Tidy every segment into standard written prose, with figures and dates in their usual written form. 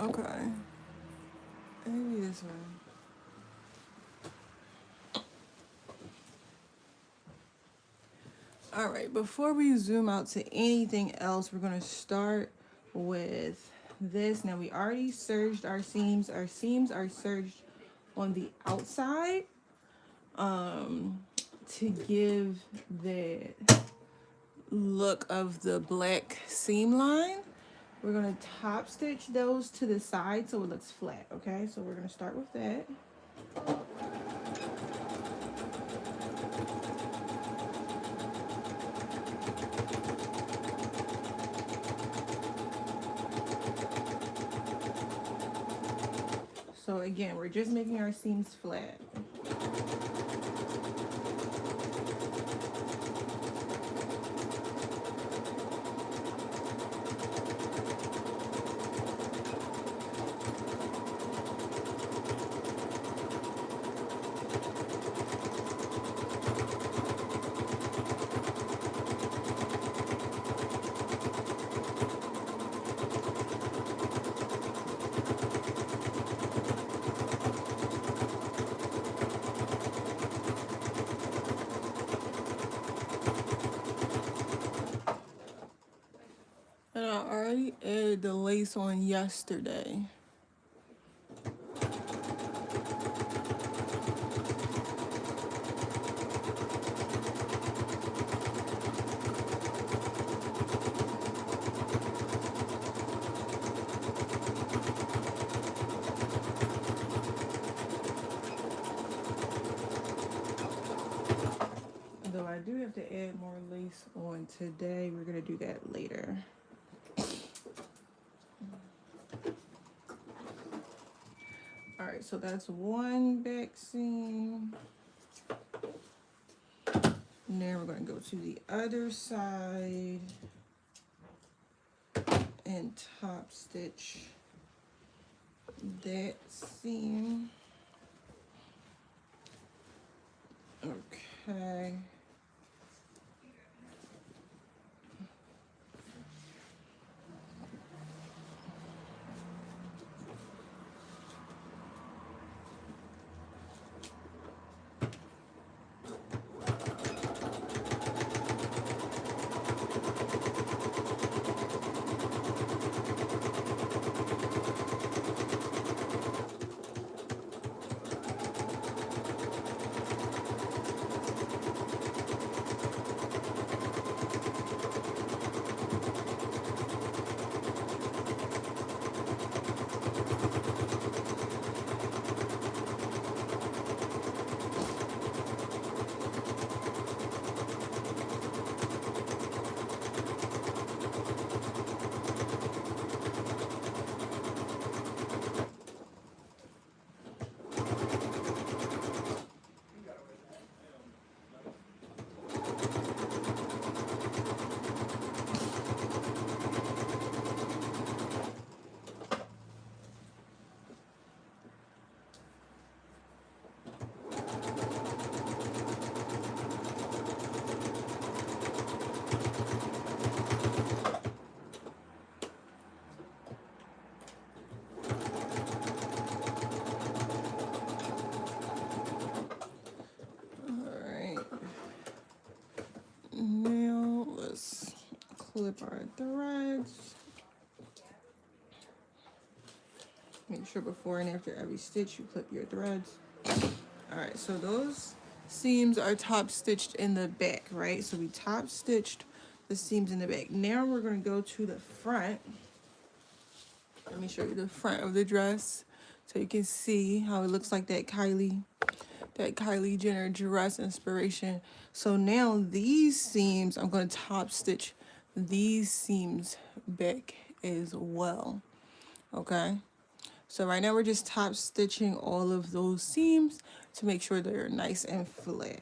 Okay. Maybe this one. All right, before we zoom out to anything else, we're going to start with this. Now, we already serged our seams. Our seams are serged on the outside to give the look of the black seam line. We're going to top stitch those to the side so it looks flat, okay? So we're going to start with that. So again, we're just making our seams flat. And I already added the lace on yesterday. Though I do have to add more lace on today. We're gonna do that later. All right, so that's one back seam. And then we're gonna go to the other side and top stitch that seam. Okay. Now let's clip our threads. Make sure before and after every stitch you clip your threads. All right, so those seams are top stitched in the back, right? So we top stitched the seams in the back. Now we're gonna go to the front. Let me show you the front of the dress so you can see how it looks like that Kylie Jenner dress inspiration. So now these seams, I'm going to top stitch these seams back as well. Okay. So right now we're just top stitching all of those seams to make sure they're nice and flat.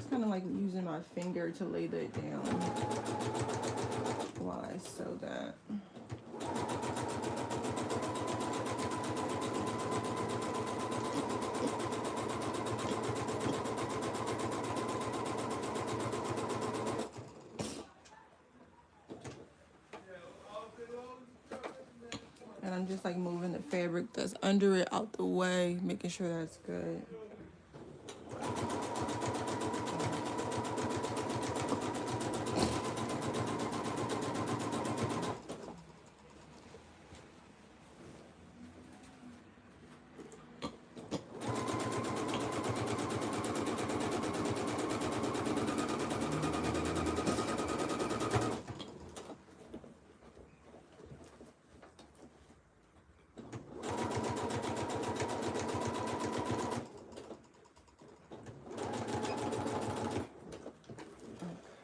just kind of like using my finger to lay that down while I sew that. And I'm just like moving the fabric that's under it out the way, making sure that's good.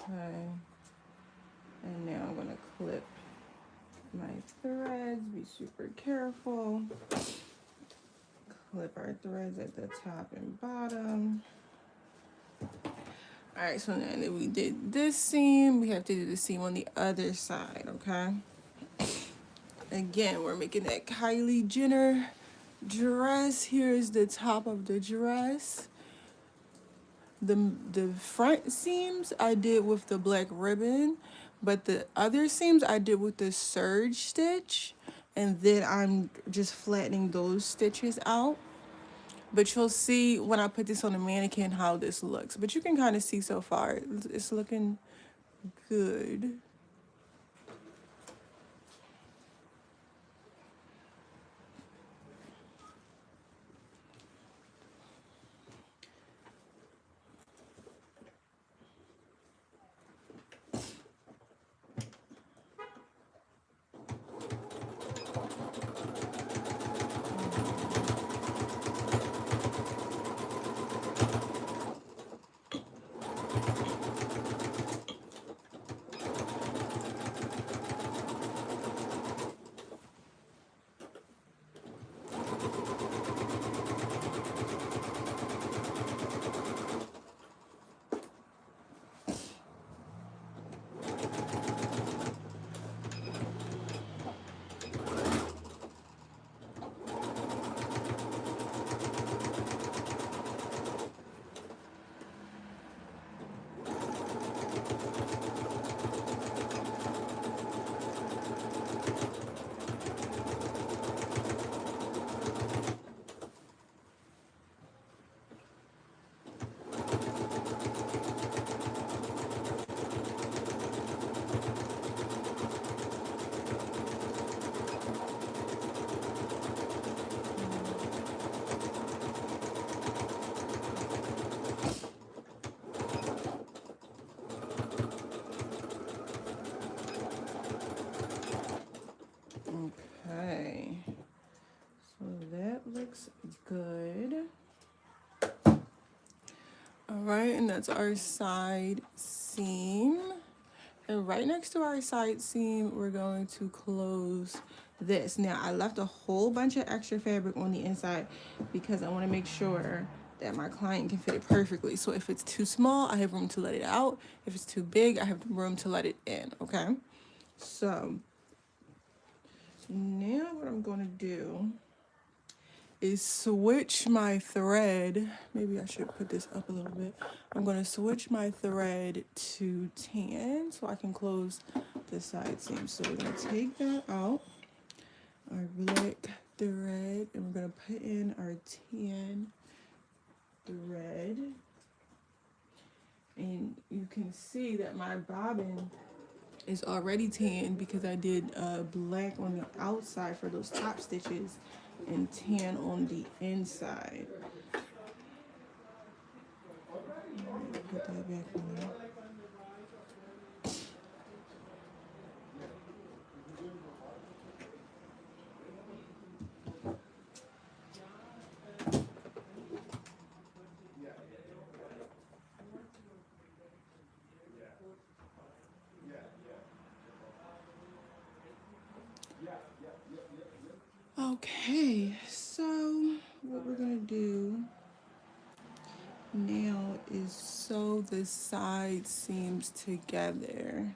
Okay. And now I'm gonna clip my threads, be super careful. Clip our threads at the top and bottom. All right, so now that we did this seam, we have to do the seam on the other side, okay? Again, we're making that Kylie Jenner dress. Here's the top of the dress. The front seams I did with the black ribbon, but the other seams I did with the serge stitch, and then I'm just flattening those stitches out. But you'll see when I put this on the mannequin how this looks. But you can kind of see so far, it's looking good. Okay, so that looks good. All right, and that's our side seam. And right next to our side seam, we're going to close this. Now, I left a whole bunch of extra fabric on the inside because I want to make sure that my client can fit it perfectly. So if it's too small, I have room to let it out. If it's too big, I have room to let it in, okay? So now what I'm going to do is switch my thread. Maybe I should put this up a little bit. I'm going to switch my thread to tan so I can close the side seam. So we're going to take that out, our black thread, and we're going to put in our tan thread. And you can see that my bobbin is already tan because I did black on the outside for those top stitches and tan on the inside. Put that back on there. Okay, so what we're gonna do now is sew the side seams together.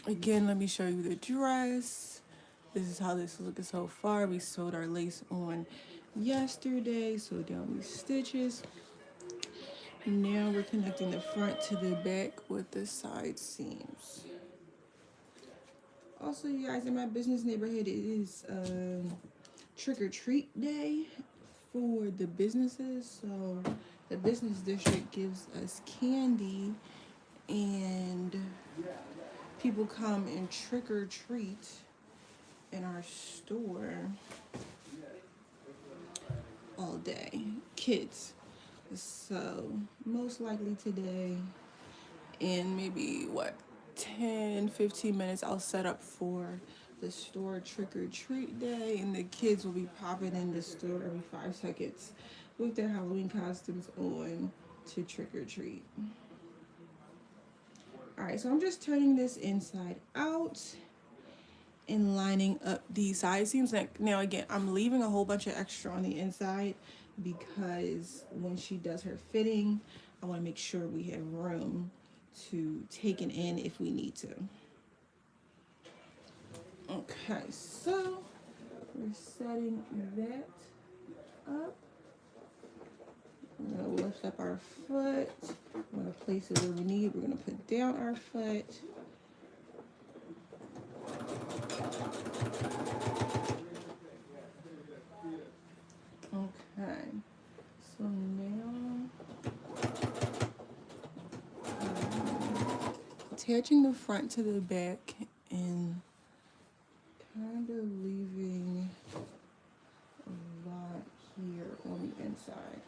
Again, let me show you the dress. This is how this is looking so far. We sewed our lace on yesterday, so down these stitches. Now we're connecting the front to the back with the side seams. Also, you guys, in my business neighborhood, it is trick or treat day for the businesses. So the business district gives us candy, and people come and trick or treat in our store all day. Kids. So most likely today, in maybe what, 10-15 minutes, I'll set up for the store trick or treat day, and the kids will be popping in the store every 5 seconds with their Halloween costumes on to trick or treat. All right, so I'm just turning this inside out and lining up the side seams. Now again, I'm leaving a whole bunch of extra on the inside because when she does her fitting, I want to make sure we have room to take it in if we need to. Okay, so we're setting that up. We're gonna lift up our foot. We're gonna place it where we need. We're gonna put down our foot. Okay, so now attaching the front to the back and kind of leaving a lot here on the inside.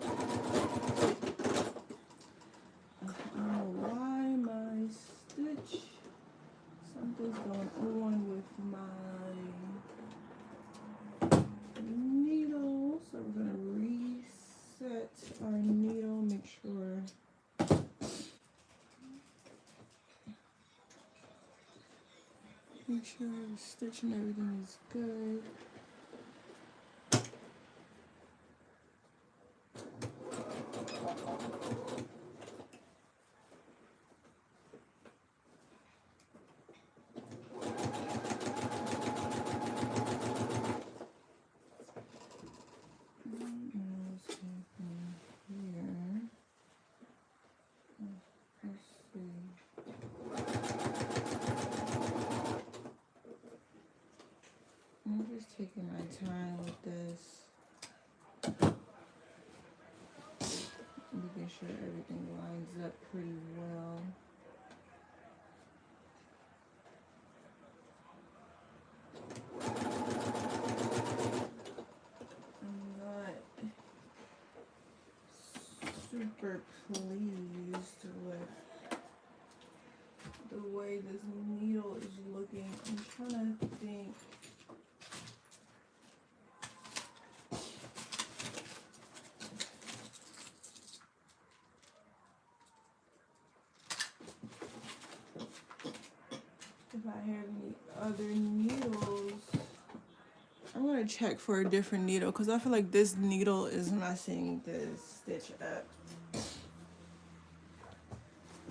I don't know why my stitch, something's going on with my needle, so we're going to reset our needle, make sure the stitch and everything is good. I'm just taking my time with this, making sure everything lines up pretty well. I'm not super pleased with the way this needle is looking. I'm trying to think. If I have any other needles, I'm gonna check for a different needle because I feel like this needle is messing the stitch up.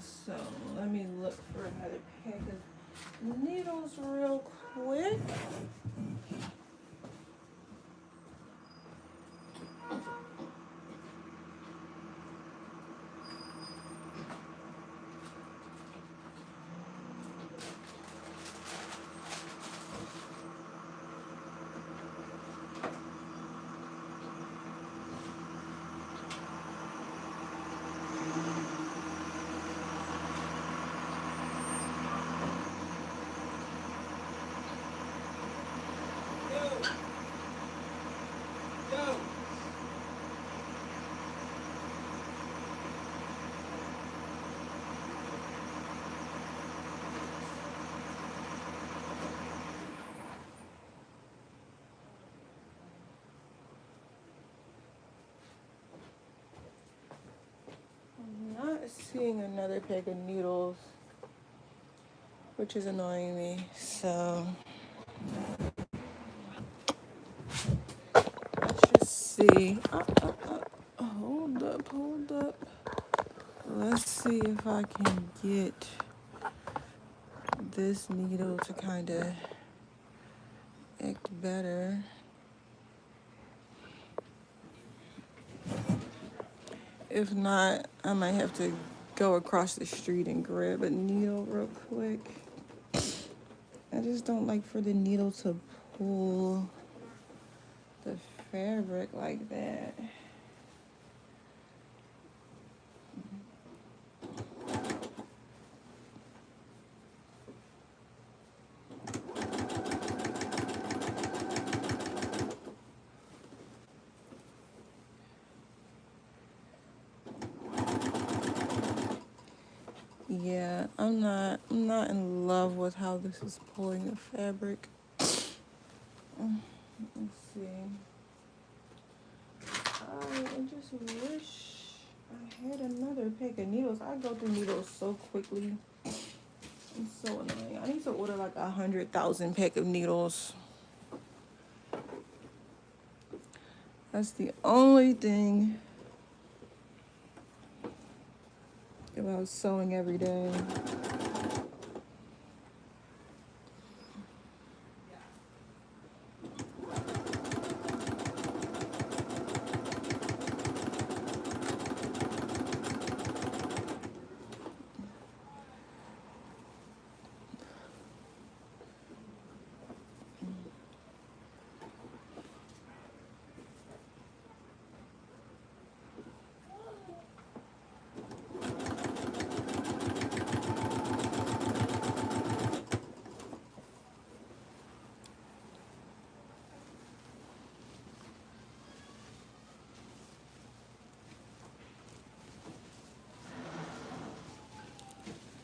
So let me look for another pack of needles real quick. Not seeing another pack of needles, which is annoying me. So see. Hold up, hold up. Let's see if I can get this needle to kind of act better. If not, I might have to go across the street and grab a needle real quick. I just don't like for the needle to pull the fabric like that. Yeah, I'm not in love with how this is pulling the fabric. Let's see. I just wish I had another pack of needles. I go through needles so quickly. It's so annoying. I need to order like 100,000 pack of needles. That's the only thing about sewing every day.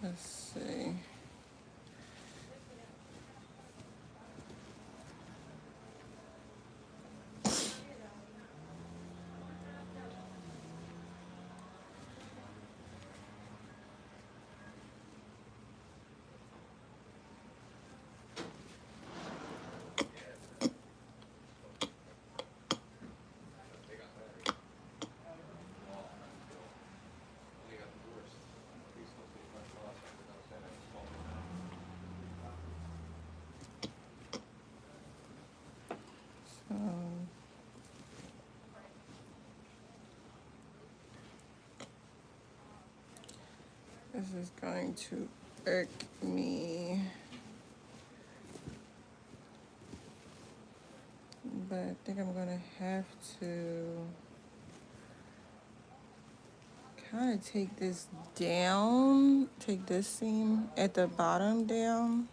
Let's see. This is going to irk me. But I think I'm gonna have to kind of take this down, take this seam at the bottom down.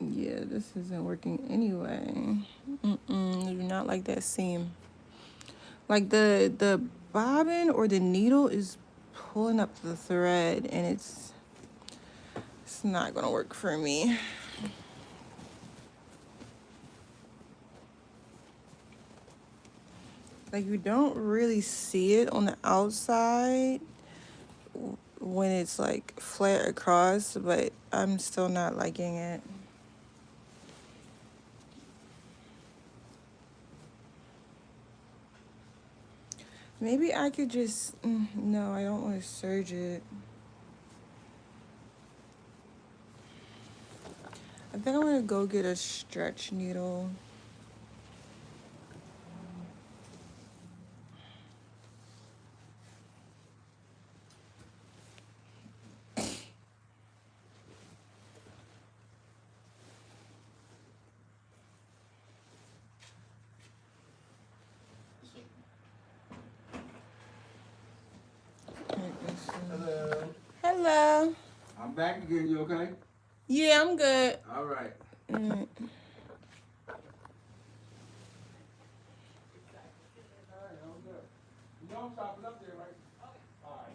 Yeah, this isn't working anyway. I do not like that seam. Like the bobbin or the needle is pulling up the thread, and it's not gonna work for me. Like, you don't really see it on the outside when it's like flat across, but I'm still not liking it. Maybe I could just, no, I don't want to serge it. I think I'm gonna go get a stretch needle. Hello. Hello. I'm back again. You okay? Yeah, I'm good. All right. Mm. You know I'm stopping up there, right? All right.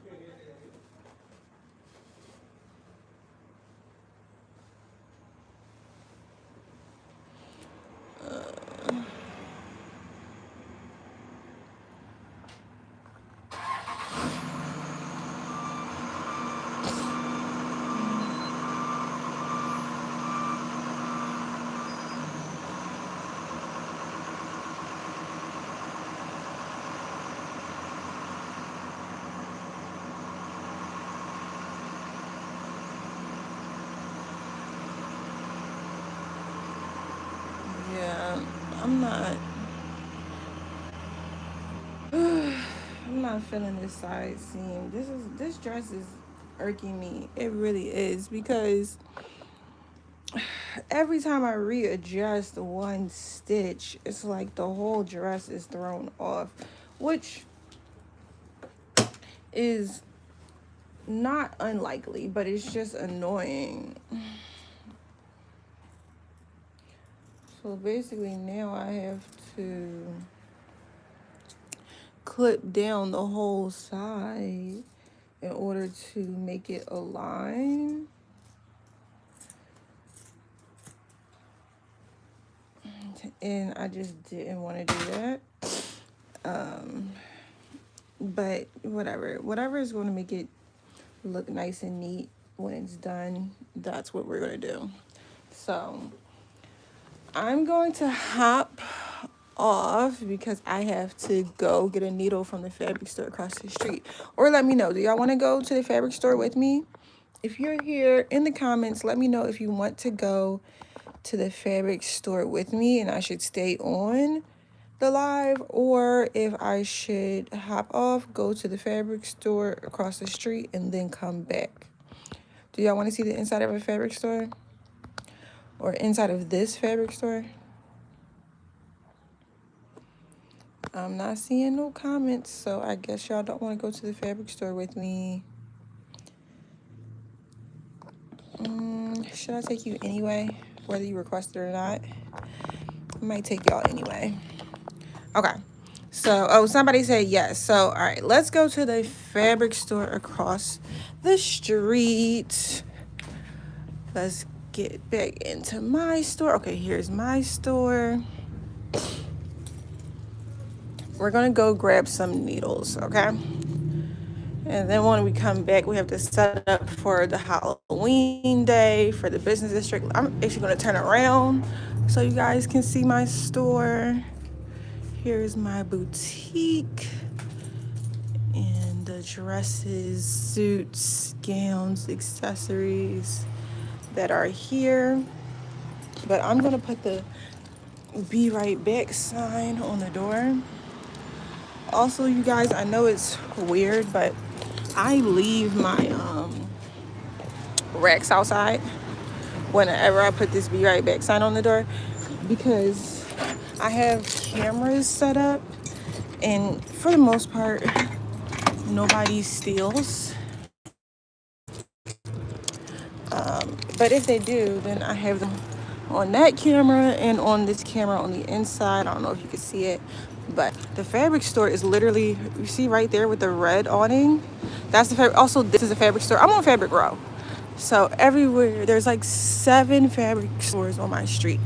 I'm not feeling this side seam. This dress is irking me. It really is, because every time I readjust one stitch, it's like the whole dress is thrown off, which is not unlikely, but it's just annoying. So basically now I have to clip down the whole side in order to make it align. And I just didn't want to do that. But whatever is going to make it look nice and neat when it's done, that's what we're going to do. So I'm going to hop off because I have to go get a needle from the fabric store across the street. Or let me know, do y'all want to go to the fabric store with me? If you're here, in the comments, let me know if you want to go to the fabric store with me and I should stay on the live, or if I should hop off, go to the fabric store across the street, and then come back. Do y'all want to see the inside of a fabric store? Or inside of this fabric store? I'm not seeing no comments, so I guess y'all don't want to go to the fabric store with me. Should I take you anyway, whether you request it or not? I might take y'all anyway. Okay. So, somebody said yes. So, all right, let's go to the fabric store across the street. Let's get back into my store. Okay, here's my store. We're going to go grab some needles, okay? And then when we come back, we have to set up for the Halloween day for the business district. I'm actually going to turn around so you guys can see my store. Here's my boutique. And the dresses, suits, gowns, accessories that are here. But I'm going to put the "Be Right Back" sign on the door. Also, you guys, I know it's weird, but I leave my racks outside whenever I put this "Be Right Back" sign on the door, because I have cameras set up, and for the most part, nobody steals. But if they do, then I have them on that camera and on this camera on the inside. I don't know if you can see it, but the fabric store is literally, you see right there with the red awning, that's the fabric. Also, this is a fabric store. I'm on Fabric Row, so everywhere there's like 7 fabric stores on my street.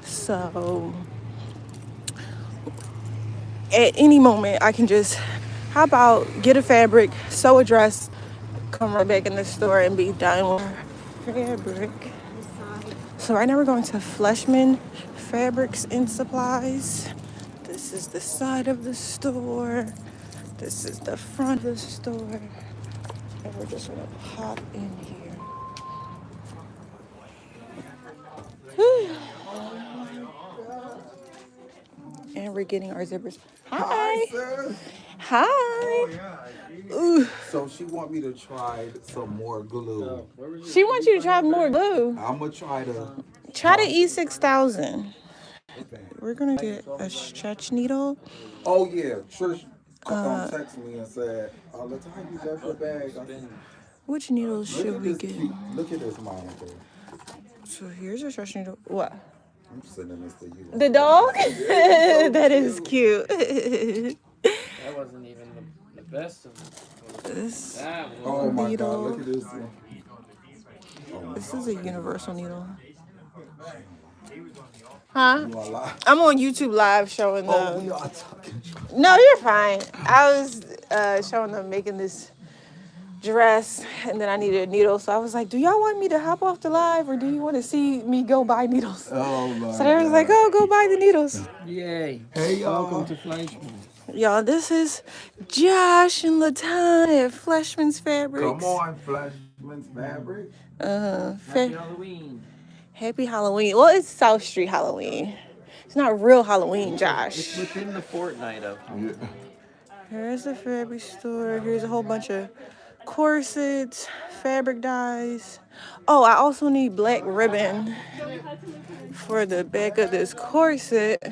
So at any moment I can just hop out, get a fabric, sew a dress, come right back in the store and be done with fabric. So right now we're going to Fleshman Fabrics and Supplies. This is the side of the store. This is the front of the store. And we're just gonna pop in here. And we're getting our zippers. Hi. Sis. Hi. Oh, yeah. Ooh. So she want me to try some more glue. She wants you to try more glue. I'm gonna try to Try the E6000. We're gonna get a stretch needle. Oh yeah, Trish texted me and said, "The time you left your bag." I said, Which needles should we get? Look at this monitor. So here's a stretch needle. What? I'm sending this to you. The dog? That is cute. That wasn't even the best of them. This Oh my needle. God! Look at this one. This is a universal needle. Huh? You want live? I'm on YouTube Live showing them. Oh, we are talking. No, you're fine. I was showing them making this dress, and then I needed a needle. So I was like, do y'all want me to hop off the live, or do you want to see me go buy needles? Oh my So they was like, oh, go buy the needles. Yay. Hey y'all. Welcome to Fleischman. Y'all, this is Josh and LaTanya at Fleshman's Fabrics. Come on, Fleshman's Fabric. Happy Halloween. Happy Halloween. Well, it's South Street Halloween. It's not real Halloween, It's Josh. within the fortnight of Yeah. Here's the fabric store. Here's a whole bunch of corsets, fabric dyes. Oh, I also need black ribbon for the back of this corset.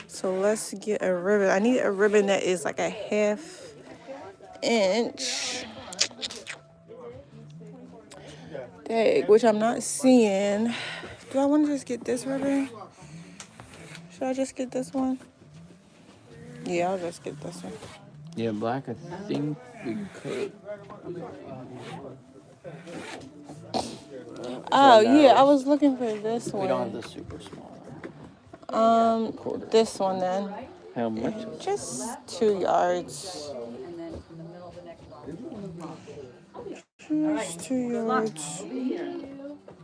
So let's get a ribbon. I need a ribbon that is like a 1/2 inch. Dang, which I'm not seeing. Do I want to just get this ribbon? Should I just get this one? Yeah, I'll just get this one. Yeah, black, I think we could. Oh, yeah, I narrows? was looking for this We don't have one. the super small one. Quarter. This one then. How much? Just 2 yards. Just 2 yards.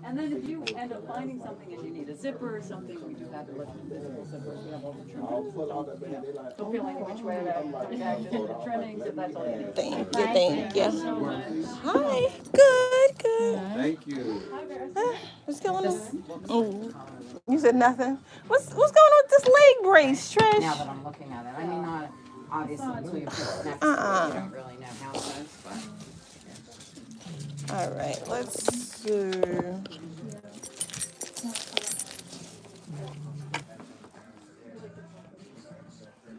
And then if you end up finding something and you need a zipper or something, we do have electrical zippers. We have all the trimmings. Don't feel like which way to put it back, just the trimmings if that's all you need. Thank you. Hi. Good. Thank you. What's going on? You said nothing. What's going on with this leg brace, Trish? Now that I'm looking at it, I mean, not obviously until you put it next to it, you don't really know how it is, but. All right, let's do.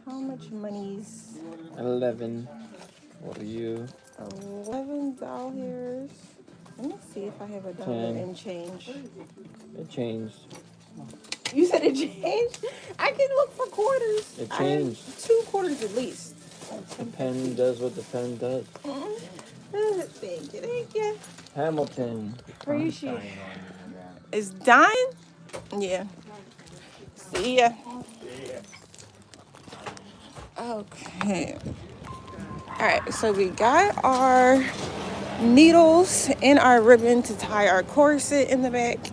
How much money's 11 for you. $11? Let me see if I have a dollar 10. in change. It changed. You said it changed? I can look for quarters. It I have changed. 2 quarters at least. The pen does what the pen does. Thank you. Hamilton. Appreciate it. It's dying? Yeah. See ya. Okay. Alright, so we got our needles and our ribbon to tie our corset in the back.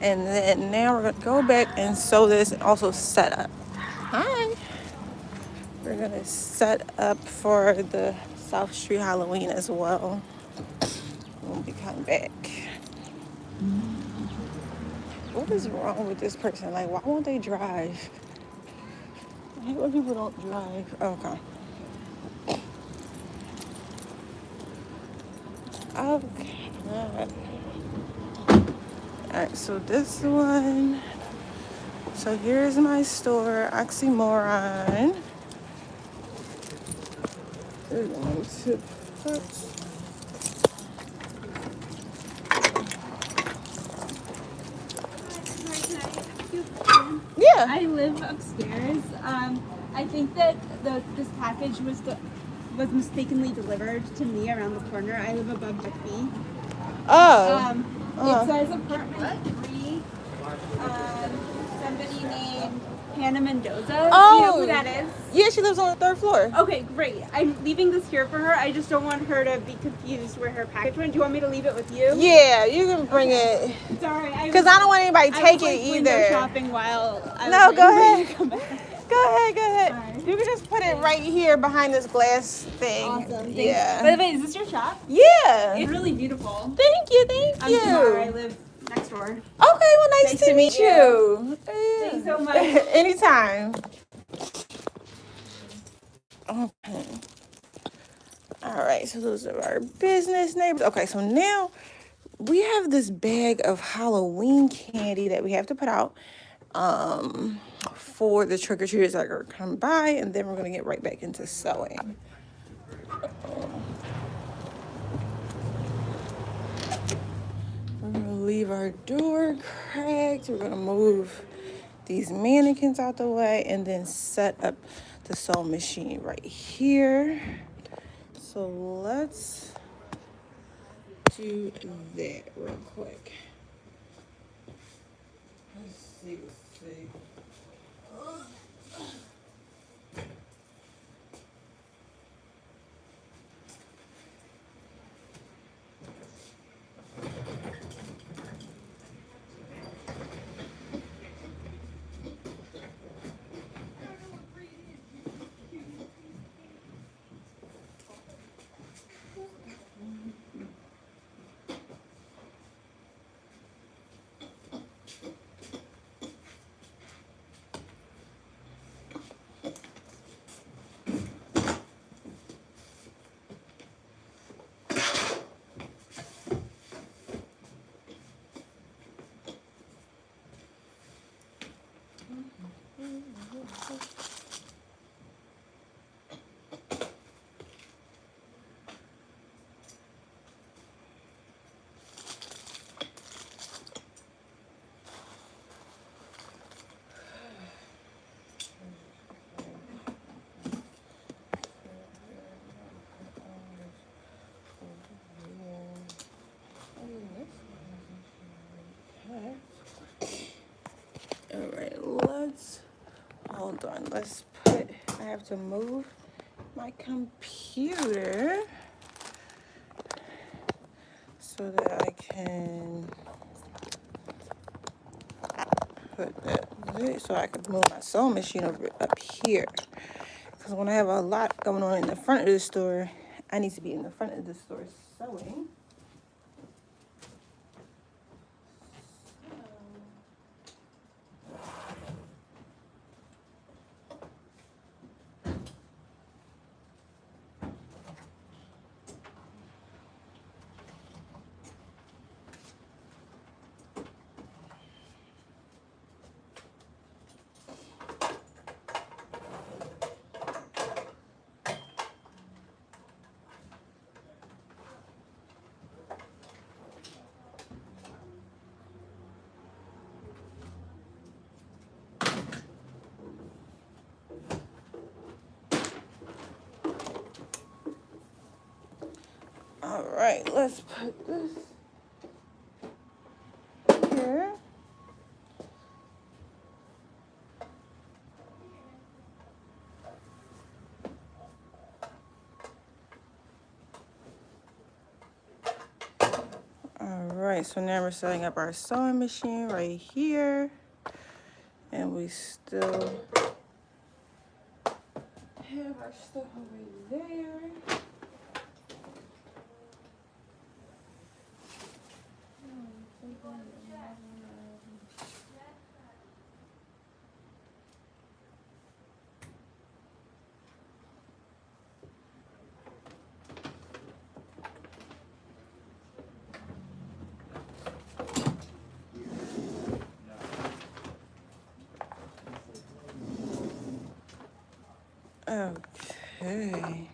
And then now we're gonna go back and sew this and also set up. Hi. We're gonna set up for the South Street Halloween as well when we come back. What is wrong with this person? Like, why won't they drive? I hate when people don't drive. Okay. Okay. Alright, so this one. So here's my store, Oxymoron. We're going to put. Yeah. I live upstairs. I think that this package was mistakenly delivered to me around the corner. I live above Deck B. Oh. It says apartment 3. Somebody named Hannah Mendoza. Oh. Do you know who that is? Yeah, she lives on the 3rd floor. Okay, great. I'm leaving this here for her. I just don't want her to be confused where her package went. Do you want me to leave it with you? Yeah, you can bring it. Sorry. Because I don't want anybody I take was, it window either. shopping while I No, was go waiting ahead. for you to come back. Go ahead. Alright. You can just put it right here behind this glass thing. Awesome. Thanks. Yeah. By the way, is this your shop? Yeah. It's really beautiful. Thank you. I'm Tamara. I live next door. Okay, well, nice to meet you. Thanks so much. Anytime. Okay. All right, so those are our business neighbors. Okay, so now we have this bag of Halloween candy that we have to put out for the trick-or-treaters that are come by, and then we're going to get right back into sewing. We're going to leave our door cracked. We're going to move these mannequins out the way and then set up the sewing machine right here. So let's do that real quick. Let's see. All right, hold on. I have to move my computer so that I can put that there, so I can move my sewing machine over up here. Because when I have a lot going on in the front of the store, I need to be in the front of the store sewing. All right, let's put this here. All right, so now we're setting up our sewing machine right here. And we still have our stuff over there. Okay,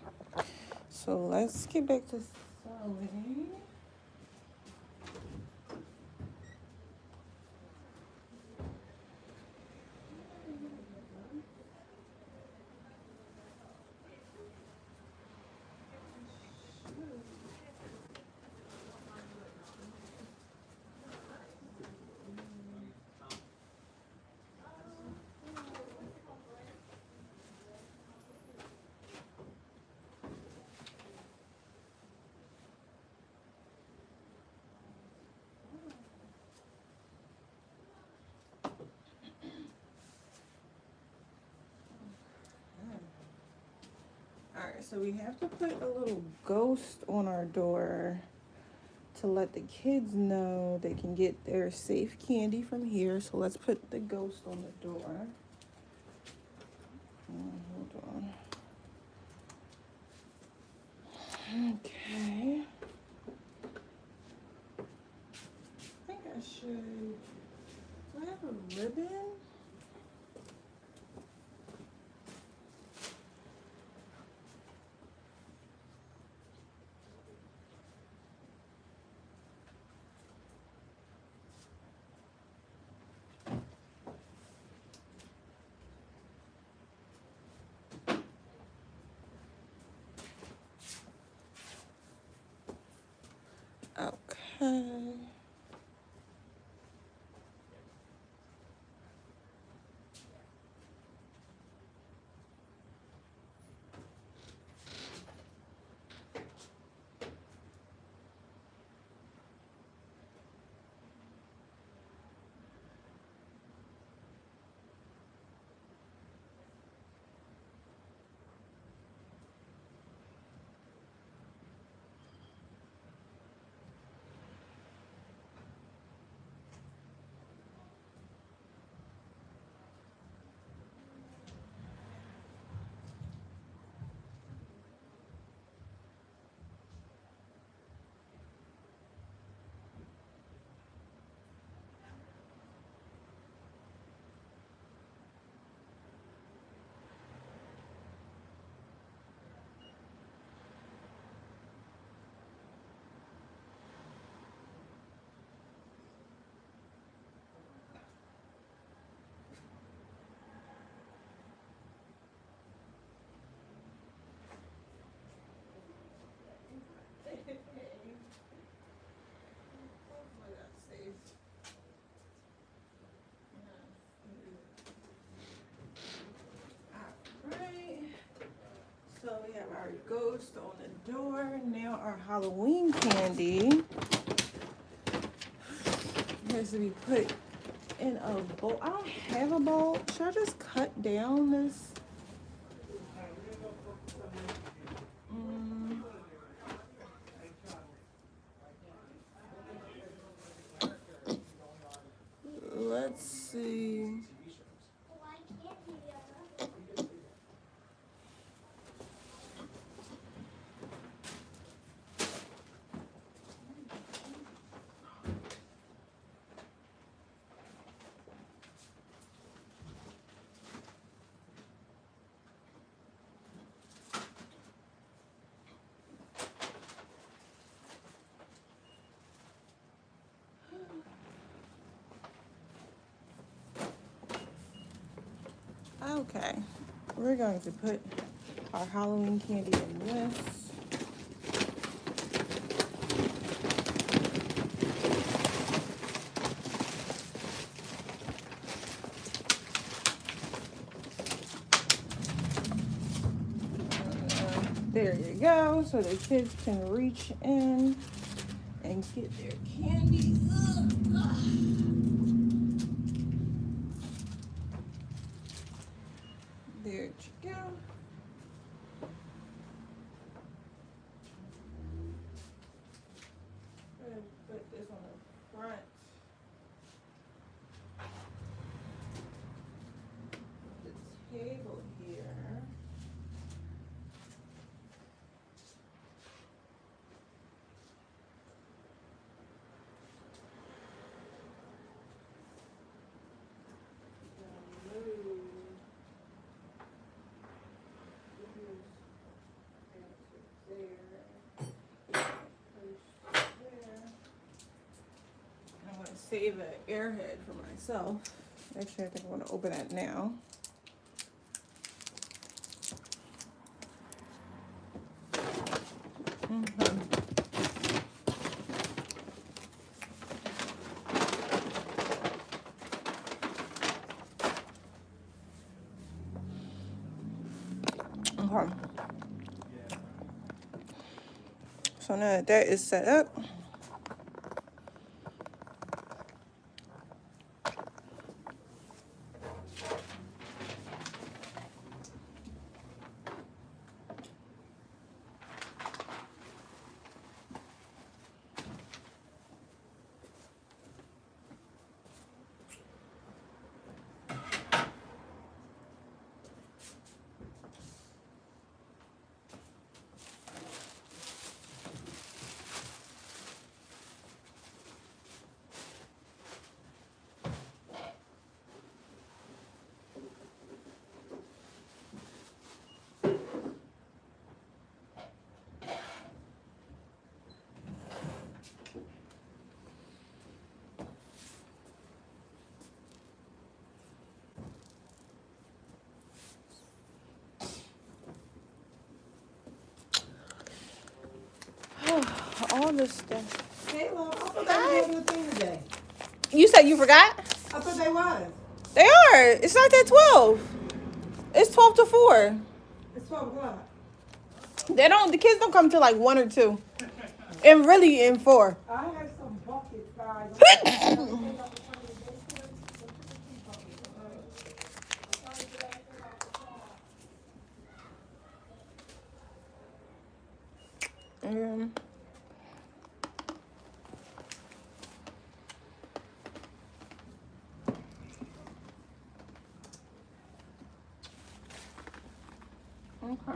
so let's get back to sewing. All right, so we have to put a little ghost on our door to let the kids know they can get their safe candy from here. So let's put the ghost on the door. Hold on. Okay. I think I should. Do I have a ribbon? Okay. ghost on the door. Now our Halloween candy has to be put in a bowl. I don't have a bowl. Should I just cut down this? Let's see. Okay, we're going to put our Halloween candy in this. There you go, so the kids can reach in and get their candy. There you go. Put this on the front. The table here. Save an airhead for myself. Actually, I think I want to open that now. Okay. So now that is set up. All this stuff. Kayla, I thought they were doing the thing today. You said you forgot? I thought they was. They are. It's not at 12. It's 12 to 4. It's 12 o'clock. They don't. The kids don't come till like 1 or 2, and really in 4. I have some buckets, guys. Okay.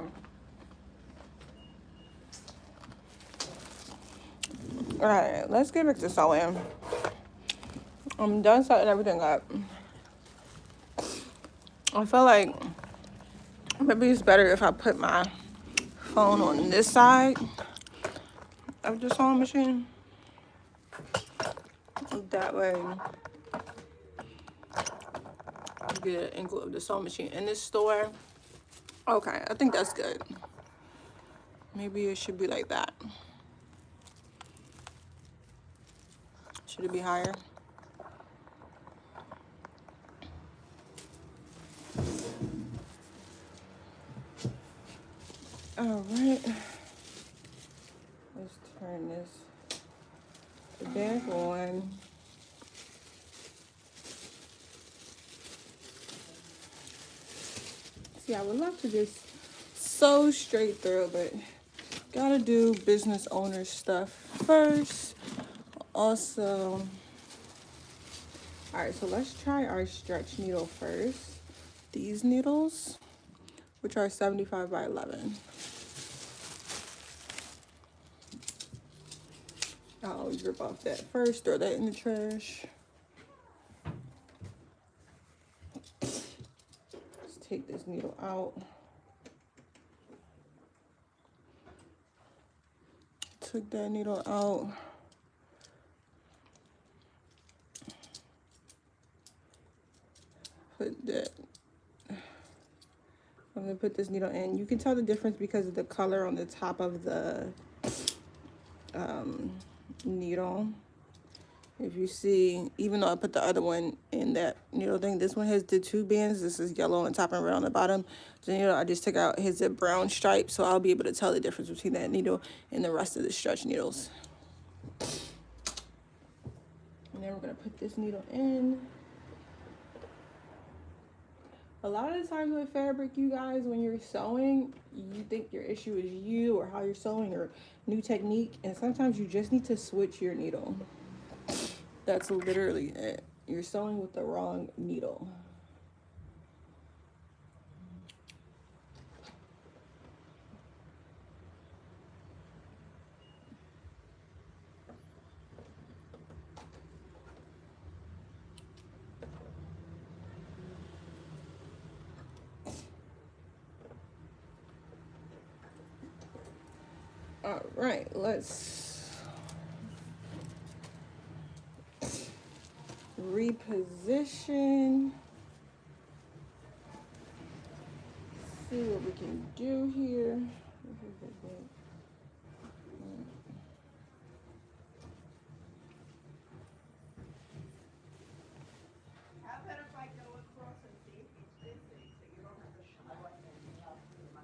All right, let's get back to sewing. I'm done setting everything up. I feel like maybe it's better if I put my phone on this side of the sewing machine. That way, I get an angle of the sewing machine in this store. Okay, I think that's good. Maybe it should be like that. Should it be higher? All right. Let's turn this back on. See, I would love to just sew straight through, but gotta do business owner stuff first. Also, all right, so let's try our stretch needle first. These needles, which are 75 by 11. I'll rip off that first, throw that in the trash. Let's take this needle out. Took that needle out. Put that. I'm gonna put this needle in. You can tell the difference because of the color on the top of the needle. If you see, even though I put the other one in that needle thing, this one has the 2 bands. This is yellow on the top and red on the bottom. The needle I just took out has a brown stripe, so I'll be able to tell the difference between that needle and the rest of the stretch needles. And then we're gonna put this needle in. A lot of the times with fabric, you guys, when you're sewing, you think your issue is you or how you're sewing or new technique, and sometimes you just need to switch your needle. That's literally it. You're sewing with the wrong needle. All right, let's reposition. See what we can do here. How about if I go across and see if it's busy, so you don't have to shove anything up in my.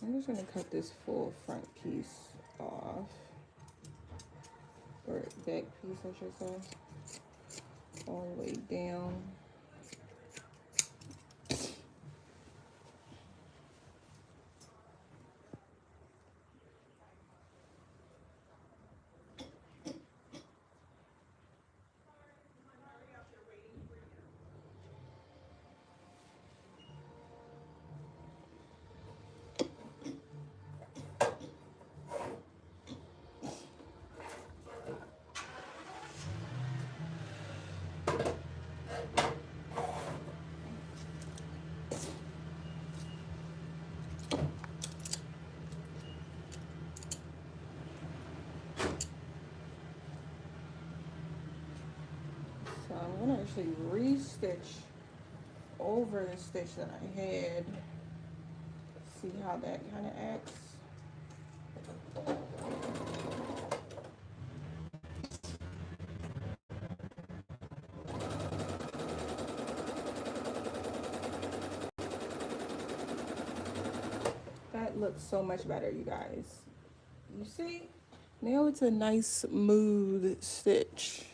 I'm just gonna cut this full front piece off, or back piece, I should say, all the way down. So I'm gonna actually re-stitch over the stitch that I had. See how that kind of acts. That looks so much better, you guys. You see? Now it's a nice smooth stitch.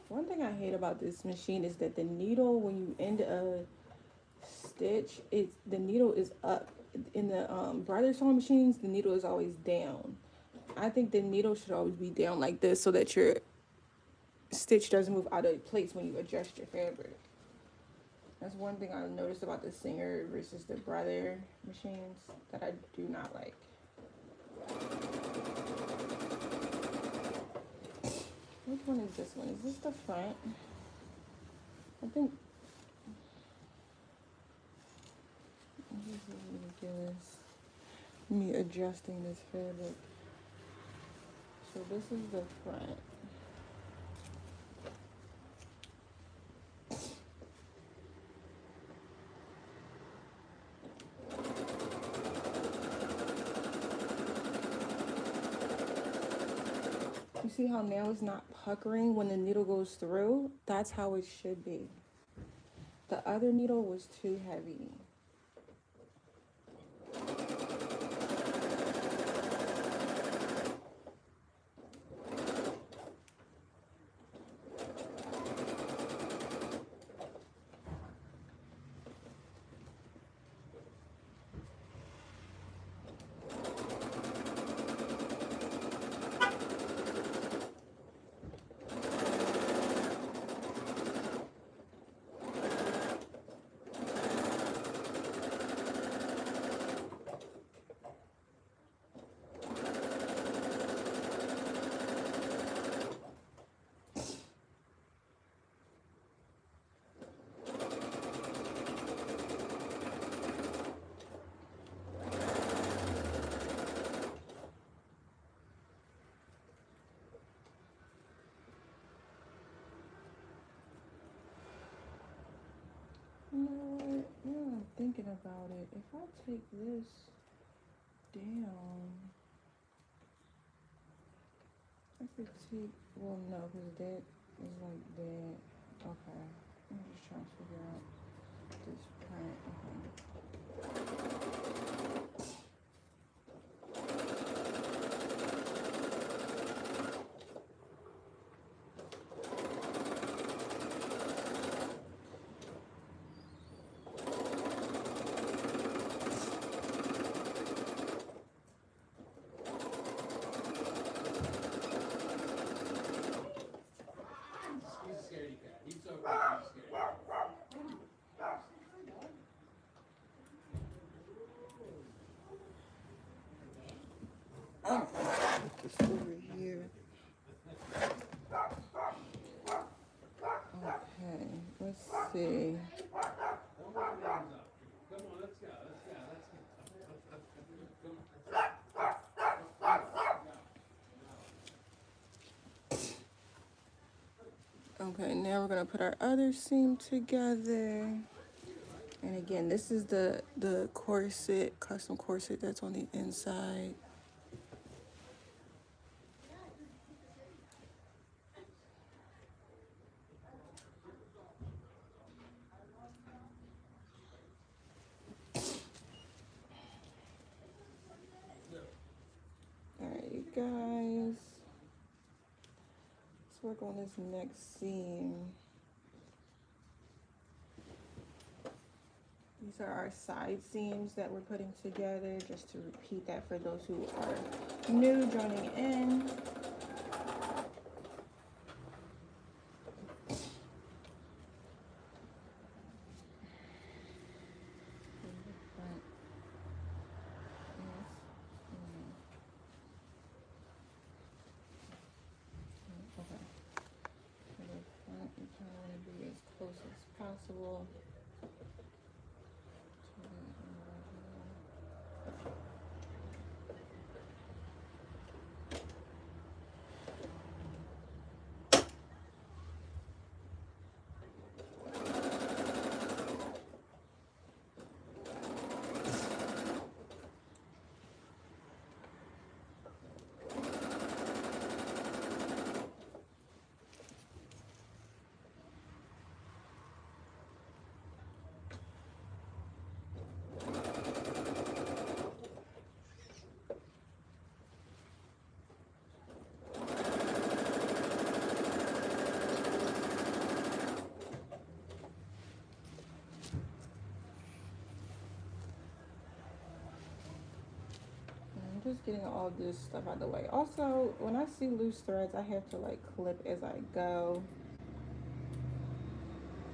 One thing I hate about this machine is that the needle, when you end a stitch, the needle is up. In the brother sewing machines, the needle is always down. I think the needle should always be down like this so that your stitch doesn't move out of place when you adjust your fabric. That's one thing I noticed about the Singer versus the brother machines that I do not like. Which one is this one? Is this the front? I think. This is ridiculous. Me adjusting this fabric. So this is the front. You see how now it's not puckering when the needle goes through? That's how it should be. The other needle was too heavy. You know what? Now I'm thinking about it. If I take this down, I could take, well, no, because that is like that. Okay. I'm just trying to figure out this print. Okay. Oh, put this over here. Okay, let's see. Okay, now we're gonna put our other seam together. And again, this is the corset, custom corset that's on the inside. All right, you guys. Let's work on this next seam. These are our side seams that we're putting together, just to repeat that for those who are new joining in. Close as possible. Just getting all this stuff out of the way. Also, when I see loose threads, I have to like clip as I go,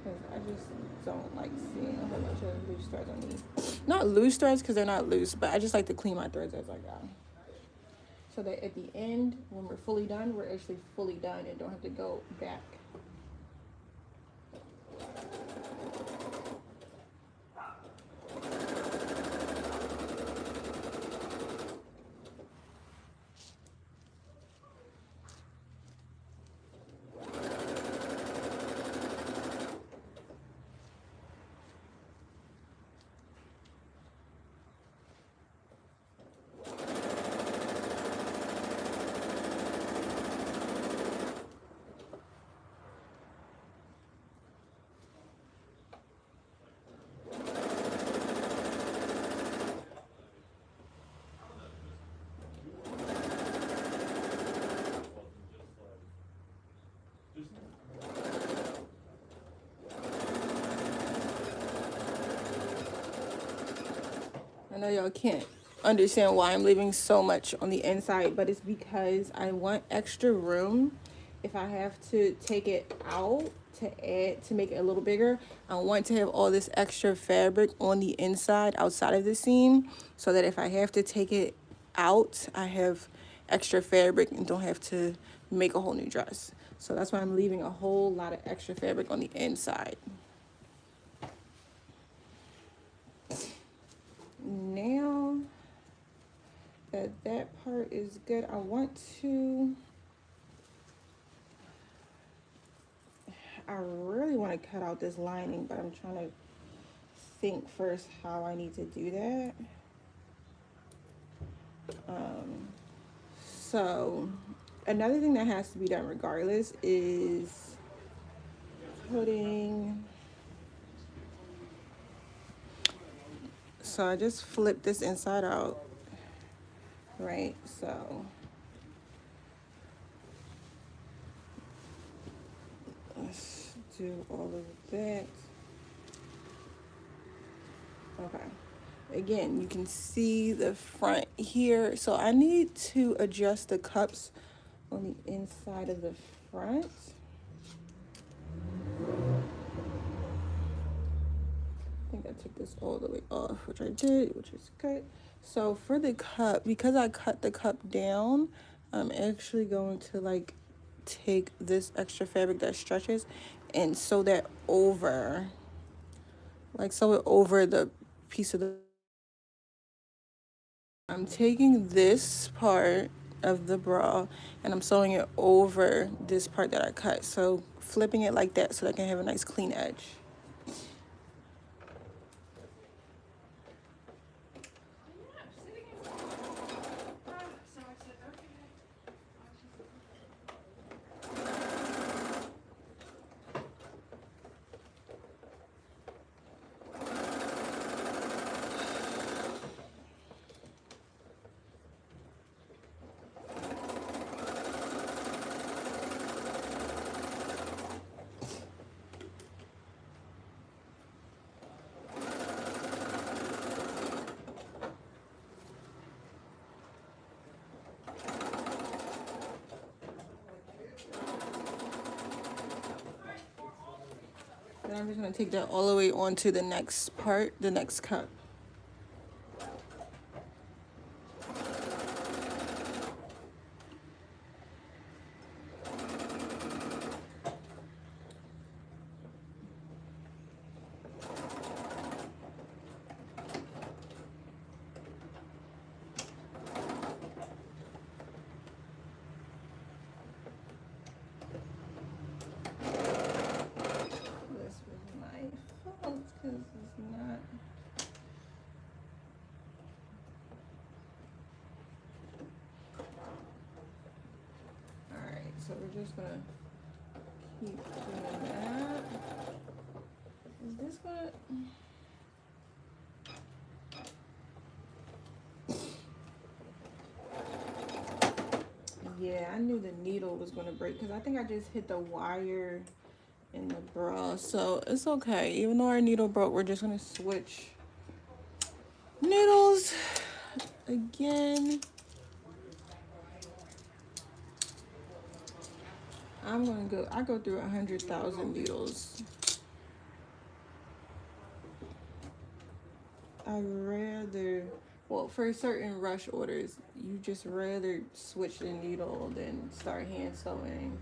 because I just don't like seeing a whole bunch of loose threads on me. Not loose threads because they're not loose, but I just like to clean my threads as I go, so that at the end, when we're fully done, we're actually fully done and don't have to go back. know y'all can't understand why I'm leaving so much on the inside, but it's because I want extra room. If I have to take it out to make it a little bigger, I want to have all this extra fabric on the inside outside of the seam, so that if I have to take it out, I have extra fabric and don't have to make a whole new dress. So that's why I'm leaving a whole lot of extra fabric on the inside. Now that that part is good, I really want to cut out this lining, but I'm trying to think first how I need to do that. So another thing that has to be done regardless is putting, so I just flip this inside out, right? So let's do all of that. Okay. Again, you can see the front here. So I need to adjust the cups on the inside of the front. I think I took this all the way off, which I did, which is good. So for the cup, because I cut the cup down, I'm actually going to like take this extra fabric that stretches and sew that over, like sew it over the piece of the, I'm taking this part of the bra and I'm sewing it over this part that I cut. So flipping it like that so that I can have a nice clean edge. Then I'm just gonna take that all the way onto the next part, the next cup. This was my fault because it's not. Alright, so we're just gonna keep doing that. Is this gonna? Yeah, I knew the needle was gonna break because I think I just hit the wire in the bra, so it's okay. Even though our needle broke, we're just gonna switch needles again. I go through 100,000 needles. Well, for certain rush orders, you just rather switch the needle than start hand sewing.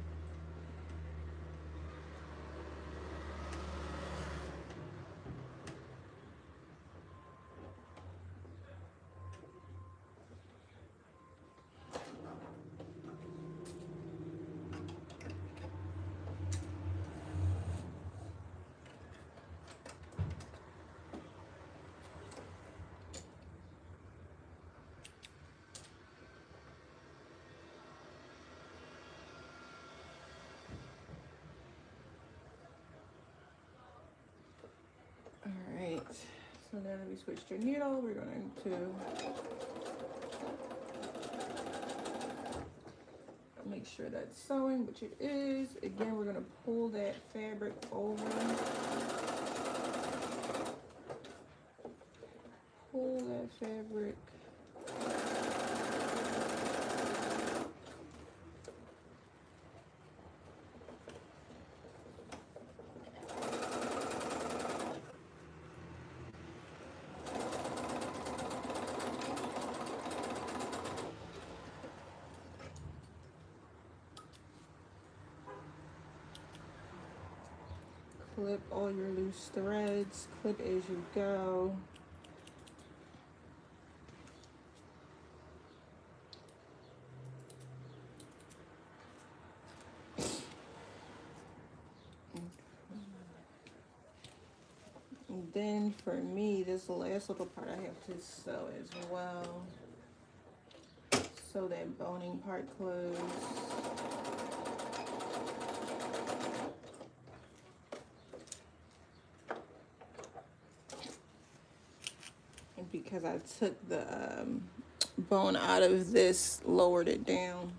Alright, so now that we switched your needle, we're going to make sure that's sewing, which it is. Again, we're going to pull that fabric over. Pull that fabric Clip all your loose threads, clip as you go. And then for me, this last little part I have to sew as well. So that boning part closed. And because I took the bone out of this, lowered it down.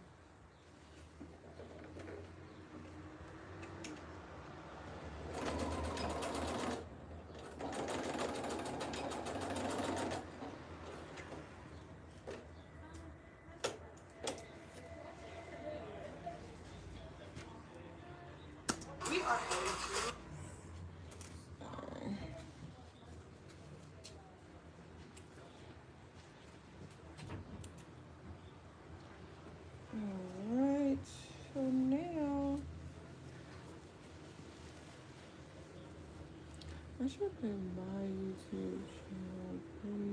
Alright, so now I should put my YouTube channel.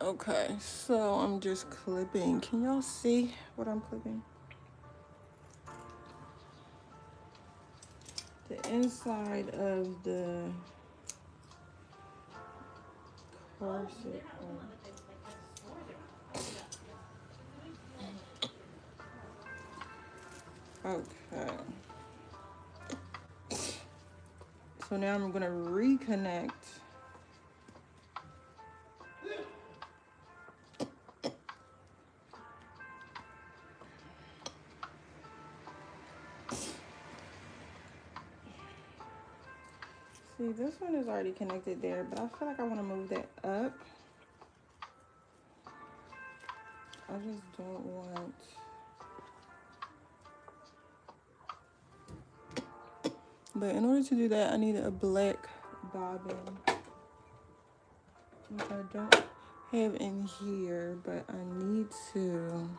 Okay, so I'm just clipping. Can y'all see what I'm clipping? The inside of the corset. Okay. So now I'm gonna reconnect. See, this one is already connected there, but I feel like I want to move that up. I just don't want. But in order to do that, I need a black bobbin, which I don't have in here, but I need to.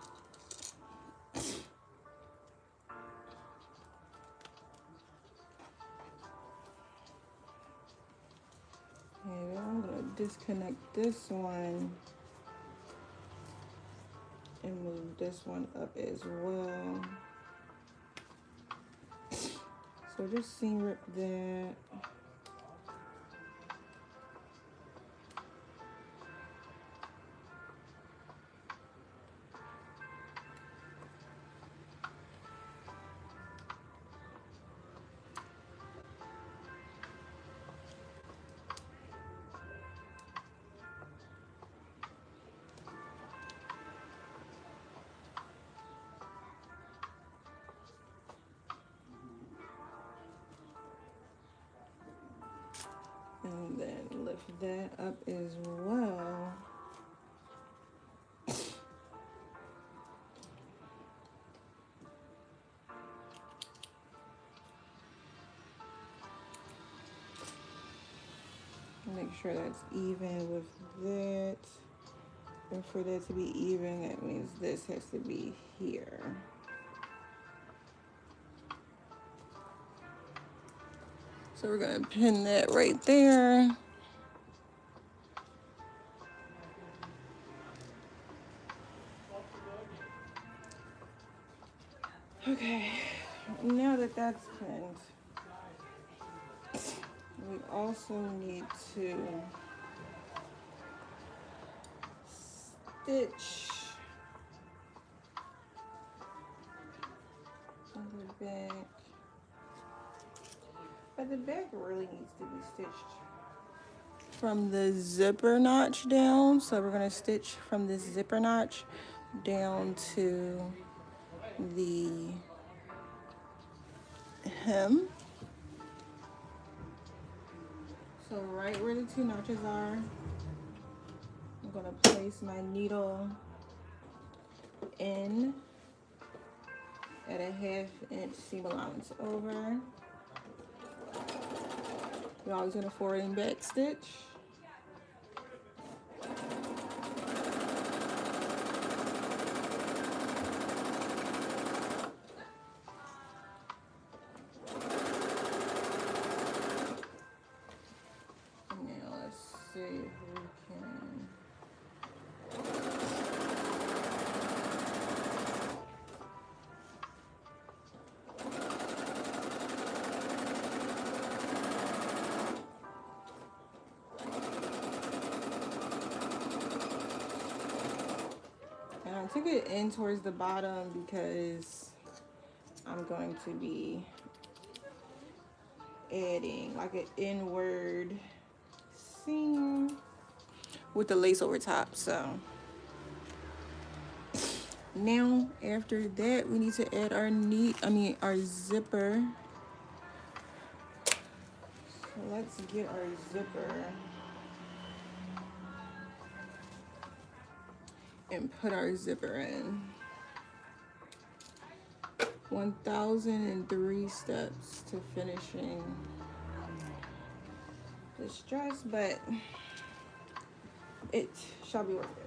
Yeah, I'm gonna disconnect this one and move this one up as well. So just seam rip that. And then lift that up as well. Make sure that's even with that. And for that to be even, that means this has to be here. So we're gonna pin that right there. Okay, now that that's pinned, we also need to stitch on the back. But the back really needs to be stitched from the zipper notch down. So we're gonna stitch from this zipper notch down to the hem. So right where the two notches are, I'm gonna place my needle in at a 1/2 inch seam allowance over. We're always gonna forward and back stitch. Now let's see if we can. And I took it in towards the bottom because I'm going to be adding like an inward seam with the lace over top. So now after that we need to add our zipper. So let's get our zipper and put our zipper in. 1003 steps to finishing this dress, but it shall be worth it.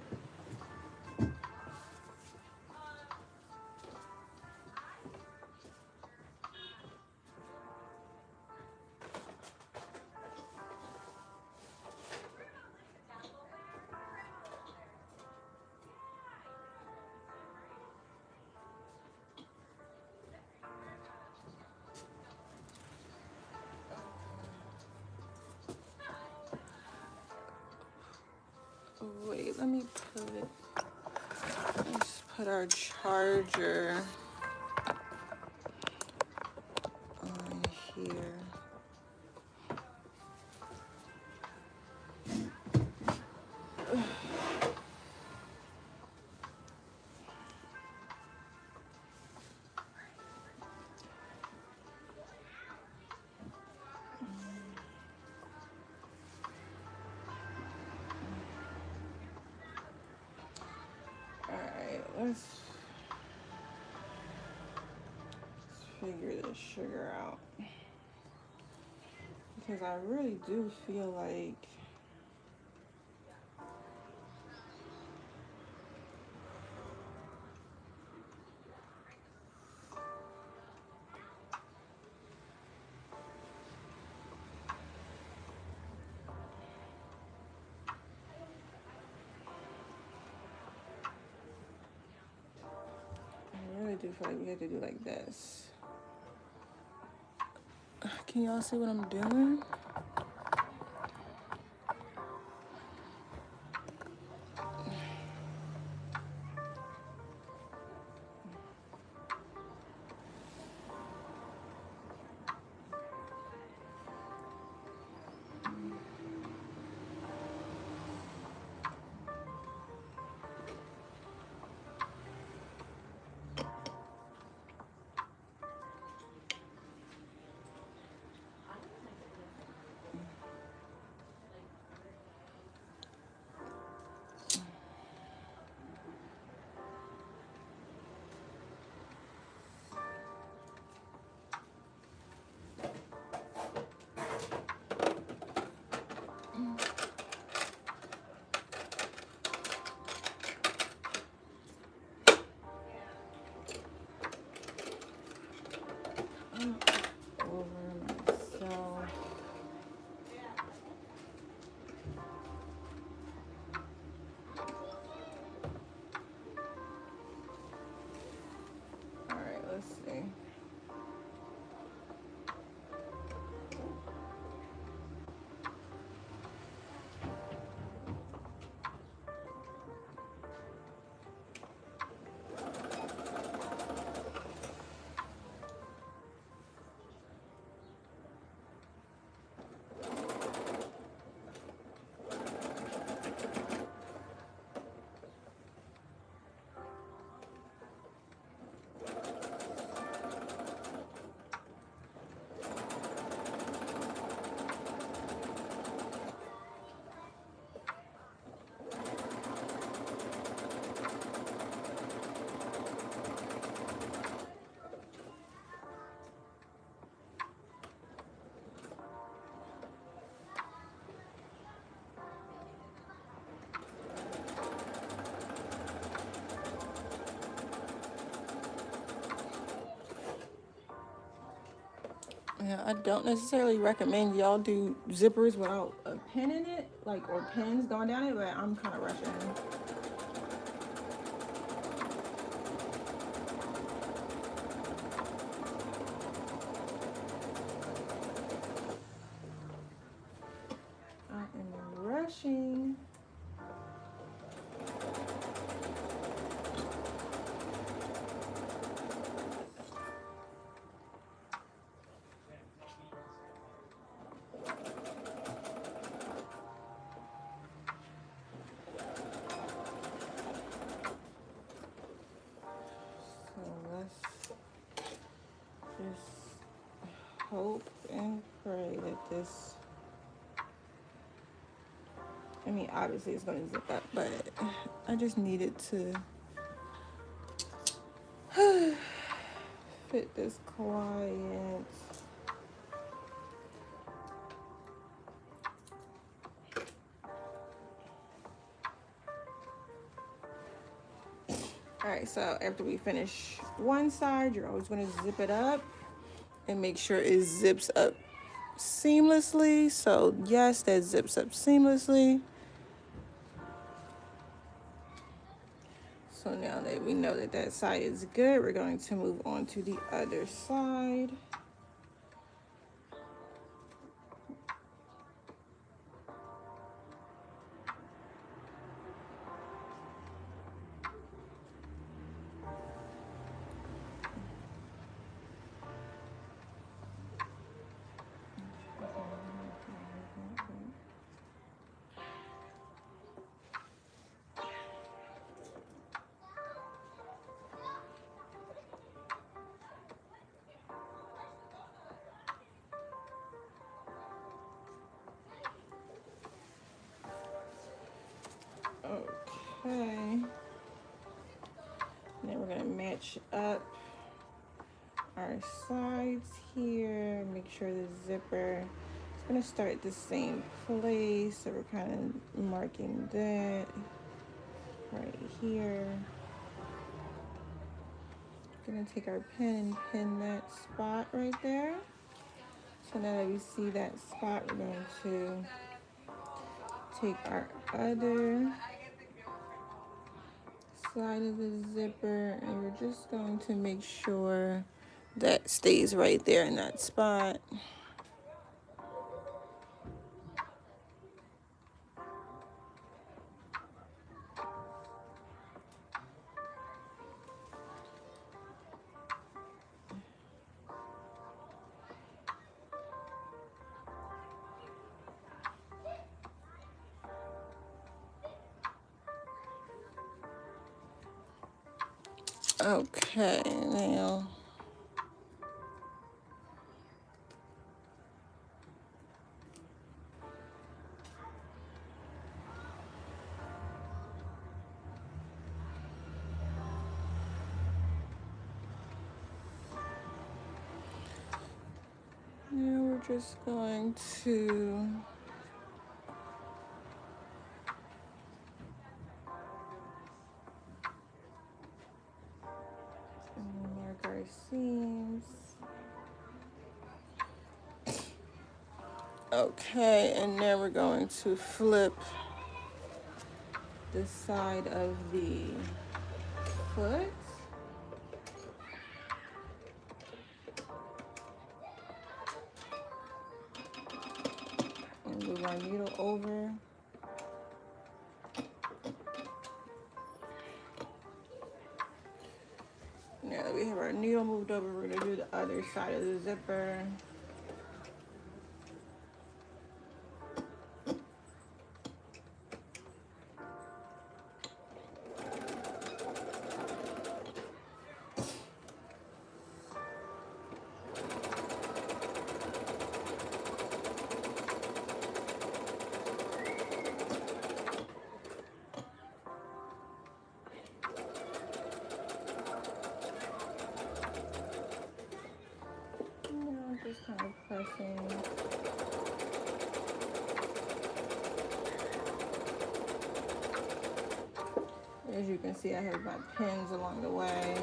Wait, let's put our charger on here. Let's figure this sugar out, because I really do feel like we have to do like this. Can y'all see what I'm doing? Yeah, I don't necessarily recommend y'all do zippers without a pin in it, like, or pins going down it, but I'm kind of rushing. I am rushing. So let's just hope and pray that this, I mean, obviously it's going to zip up, but I just needed to fit this client. All right, so after we finish one side, you're always going to zip it up and make sure it zips up seamlessly. So yes, that zips up seamlessly. So now that we know that that side is good, we're going to move on to the other side. Okay. Then we're gonna match up our sides here. Make sure the zipper is gonna start the same place. So we're kind of marking that right here. Gonna take our pen and pin that spot right there. So now that we see that spot, we're going to take our other side of the zipper and we're just going to make sure that stays right there in that spot. Okay, now we're just going to mark our seams. Okay, and now we're going to flip the side of the foot. And move our needle over. Now that we have our needle moved over, we're gonna do the other side of the zipper. Just kind of pressing. As you can see, I have my pins along the way.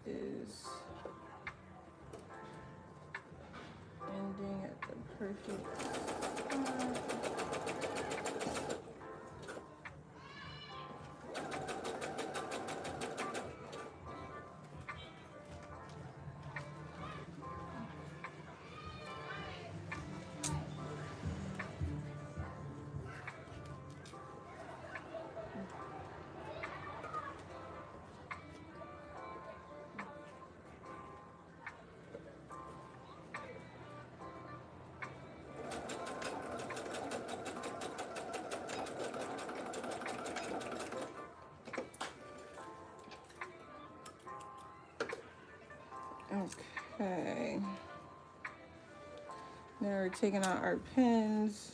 is ending at the perfect spot. Okay. Now we're taking out our pins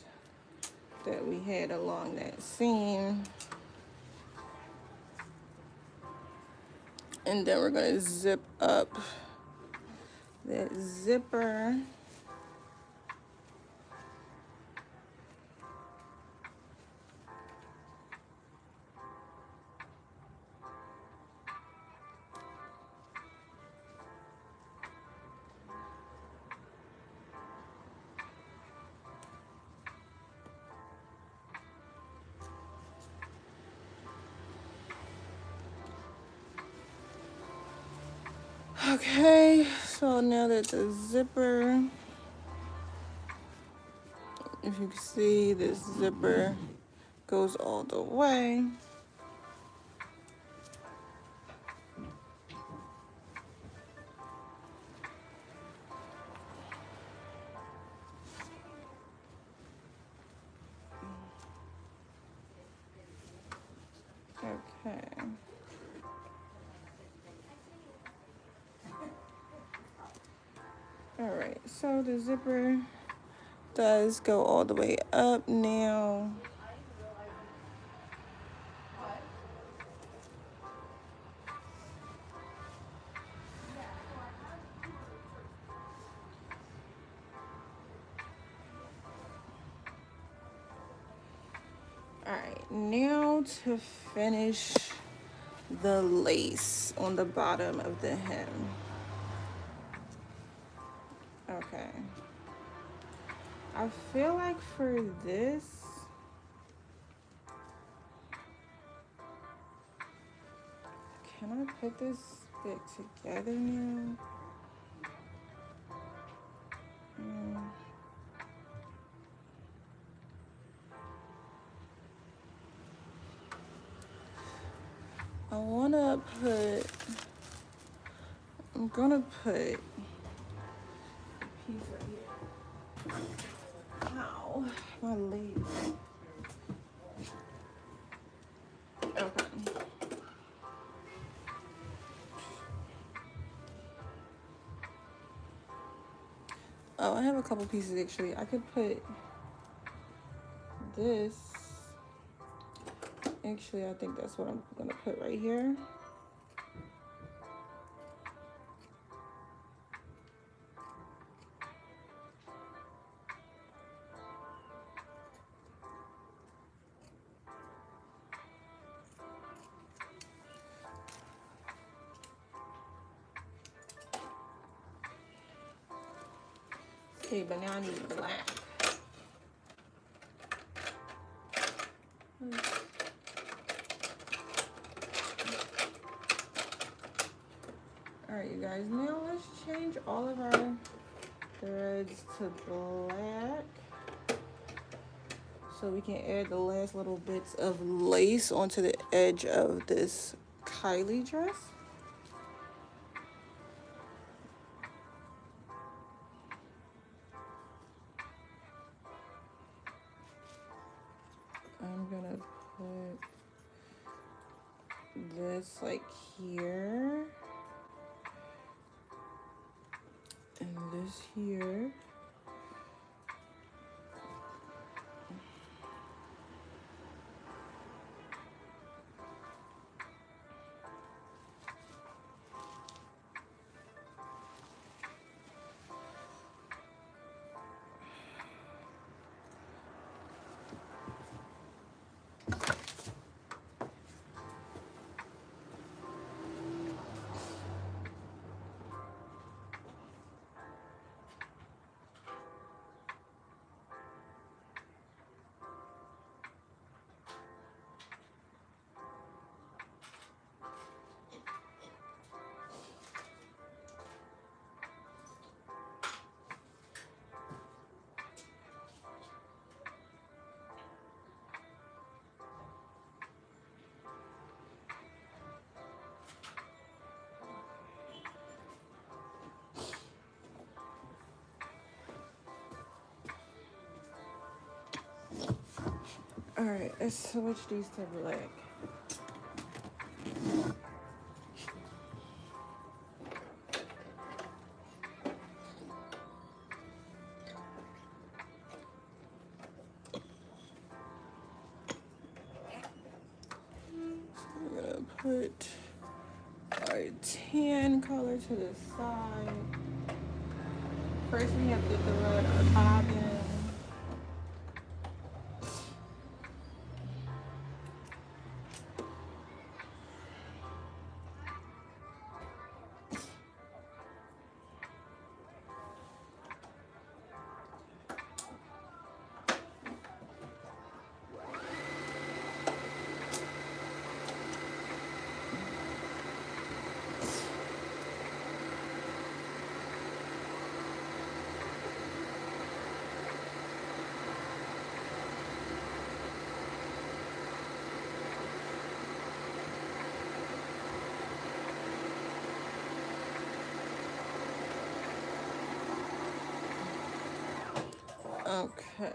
that we had along that seam. And then we're gonna zip up that zipper. Okay, so now that the zipper, if you can see, this zipper goes all the way. Okay. All right, so the zipper does go all the way up now. All right, now to finish the lace on the bottom of the hem. Okay. I feel like for this, can I put this bit together now? I wanna put, I'm gonna put a piece right here. Ow, my leg. Okay. Oh, I have a couple pieces actually. I could put this. Actually, I think that's what I'm gonna put right here. Okay, but now I need black. All right, you guys, now let's change all of our threads to black so we can add the last little bits of lace onto the edge of this Kylie dress. I'm gonna put this like here and this here. Alright, let's switch these to black. We're gonna put our tan color to the side. First we have to thread our bobbin. Okay.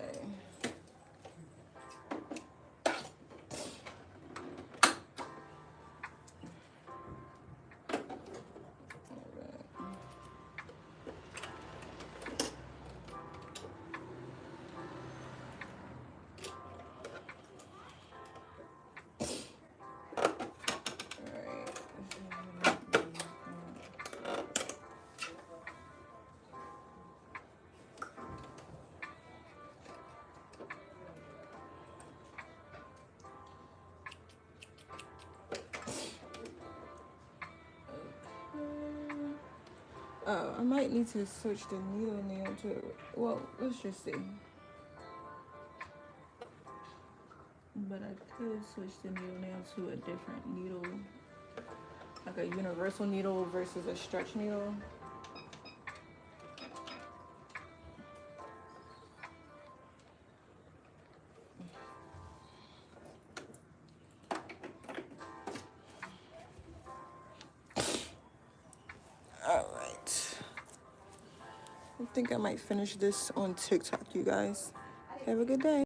Oh, I might need to switch the needle nail to, well, let's just see. But I could switch the needle nail to a different needle, like a universal needle versus a stretch needle. All right. I think I might finish this on TikTok, you guys. Have a good day.